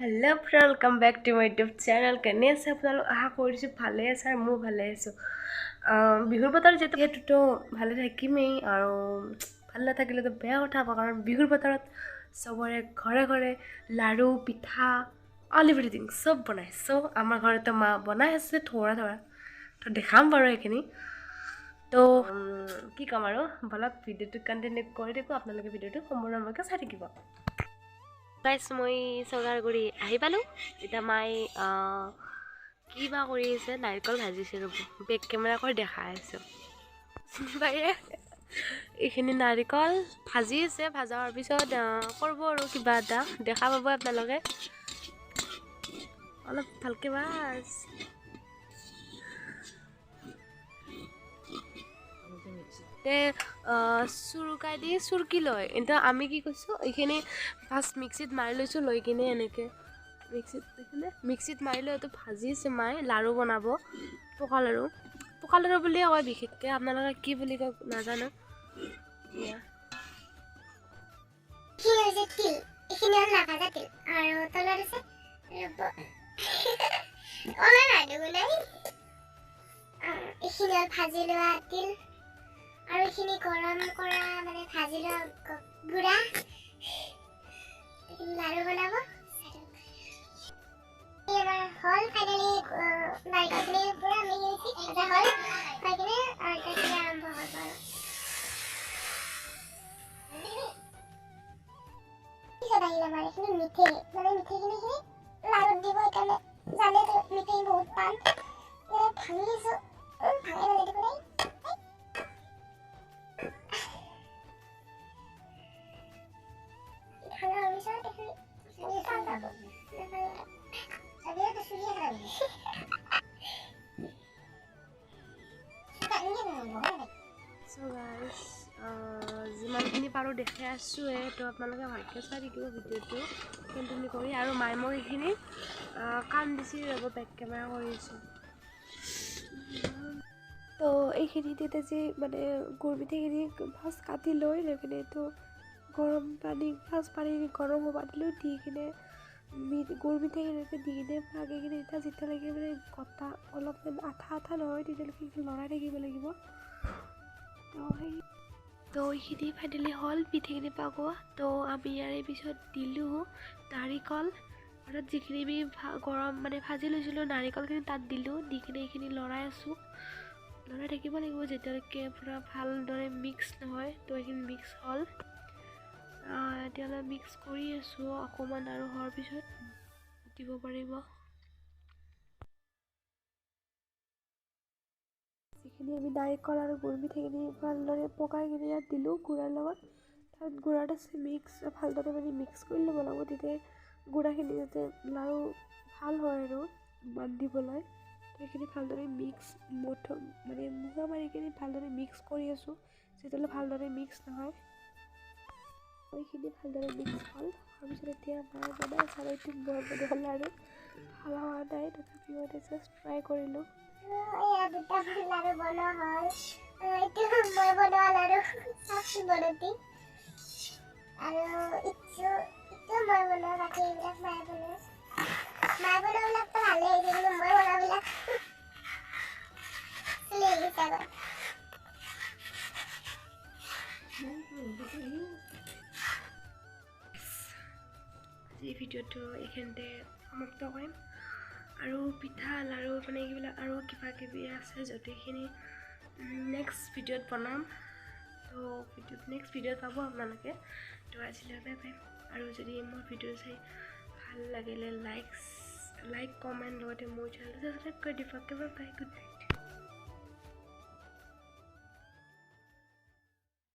hello welcome back to my YouTube channel केने আছে আপোনালোক আশা কৰিছো ভালে আছে আৰু মই ভালে আছো বিহুৰ বতৰ যেহেতুতো ভালে থাকিমেই আৰু ভাল নাথাকিলেতো বেয়া কথা হ'ব কাৰণ বিহুৰ বতৰত সবৰে ঘৰে ঘৰে লাড়ু পিঠা অল এভৰিথিং সব বনাই সো আমাৰ ঘৰতে মা বনাই আছে থোৰা থোৰা তো দেখাম বাৰু এইখিনি তো কি কম আৰু বলক ভিডিঅ'টো কন্টিনিউ কৰি দেখো আপোনালোকে ভিডিঅ'টো সম্পূৰ্ণভাৱে চাই থাকিব গাইছ মই চগাৰগুৰি আহি পালোঁ এতিয়া মাই কিবা কৰি আছে নাৰিকল ভাজিছে ৰ'ব বেক কেমেৰা কৰি দেখাই আছোঁ বাহিৰে এইখিনি নাৰিকল ভাজি আছে ভাজাৰ পিছত কৰিব আৰু কিবা এটা দেখা পাব আপোনালোকে অলপ ভালকৈ বাছ চুৰুকাই দি চুৰকি লয় কিন্তু আমি কি কৈছোঁ এইখিনি ফাৰ্ষ্ট মিক্সিত মাৰি লৈছোঁ লৈ কিনে এনেকৈ মিক্সিত মাৰি লৈ এইটো ভাজিছে মায়ে লাড়ু বনাব পকা লাড়ু বুলিয়ে কয় বিশেষকৈ আপোনালোকে কি বুলি কয় নাজানো ভাজি লোৱা তিল আৰু এইখিনি গৰম কৰা মানে ভাজি লোৱা গুড়া লাড়ু বনাব এবাৰ হল ফাইনেলি নাৰিকলখিনি পুৰা মিহি এটা হল খাই কিনে এতিয়া আৰম্ভ হ'ব আৰু পিছত আহিলে আমাৰ এইখিনি মিঠৈ মানে মিঠৈখিনি লাড়ুত দিব সেইকাৰণে জানে মিঠৈ বহুত টান ভাঙি দিছোঁ ভাঙি নাজানিব নাই যিমানখিনি পাৰোঁ দেখাই আছোঁৱে তো আপোনালোকে ভালকৈ চাই থাকিব ভিডিঅ'টো কণ্টিনিউ কৰি আৰু মায়ে মই এইখিনি কাণ দিছি ৰ'ব বেক কেমেৰা কৰি আছোঁ তো এইখিনিতে যে মানে গুৰ মিঠৈখিনি ফাৰ্ষ্ট কাটি লৈ কিনে এইটো গৰম পানী গৰম হ'ব দিলোঁ দি কিনে গুৰ মিঠৈখিনিকে দি কিনে পাকি কিনে এতিয়া যেতিয়ালৈকে মানে গটা অলপমান আঠা নহয় তেতিয়ালৈকে লৰাই থাকিব লাগিব তো এইখিনি ফাইনেলি হ'ল পিঠাখিনি পাকোৱা তো আমি ইয়াৰে পিছত দিলোঁ নাৰিকল আৰু যিখিনি আমি গৰম মানে ভাজি লৈছিলোঁ নাৰিকলখিনি তাত দিলোঁ দি কিনে এইখিনি লৰাই আছোঁ লৰাই থাকিব লাগিব যেতিয়ালৈকে পূৰা ভালদৰে মিক্স নহয় তো এইখিনি মিক্স হ'ল এতিয়ালৈ মিক্স কৰি আছোঁ অকণমান আৰু হোৱাৰ পিছত দিব পাৰিব যিখিনি আমি নাৰিকল আৰু গুৰ মিঠৈখিনি ভালদৰে পকাই কিনে ইয়াত দিলোঁ গুড়াৰ লগত তাত গুড়াত আছে মিক্স ভালদৰে মানে মিক্স কৰি ল'ব লাগিব তেতিয়া গুড়াখিনি যাতে লাড়ু ভাল হয় আৰু বান্ধিবলৈ সেইখিনি ভালদৰে মিক্স মানে মুখা মাৰি কিনে ভালদৰে মিক্স কৰি আছোঁ যেতিয়ালৈ ভালদৰে মিক্স নহয় এইখিনি ভালদৰে মিক্স হ'ল তাৰপিছত এতিয়া মায়ে বনাই আছে আৰু এইটো মই বনোৱা লাড়ু ভাল হোৱা নাই তথাপিও জাষ্ট ট্ৰাই কৰিলোঁ দুটা লাড়ু বনোৱা হয় এইটো মই বনোৱা লাড়ু চাচি বনতি আৰু ইটো মই বনোৱা বাকী এইবিলাক মায়ে বনোৱাবিলাকতো ভালেই হৈছে কিন্তু মই বনোৱাবিলাক চলি গৈছে আগত এই ভিডিঅ'টো এইখিনিতে সমাপ্ত কৰিম আৰু পিঠা লাড়ু মানে এইবিলাক আৰু কিবা কিবি আছে য'তেখিনি নেক্সট ভিডিঅ'ত বনাম তো নেক্সট ভিডিঅ'ত পাব আপোনালোকে তো আজিলৈ বাই বাই আৰু যদি মোৰ ভিডিঅ' চাই ভাল লাগিলে লাইক কমেণ্ট লগতে মোৰ চেনেলটো ছাবস্ক্ৰাইব কৰি দিব বাই বাই গুড নাইট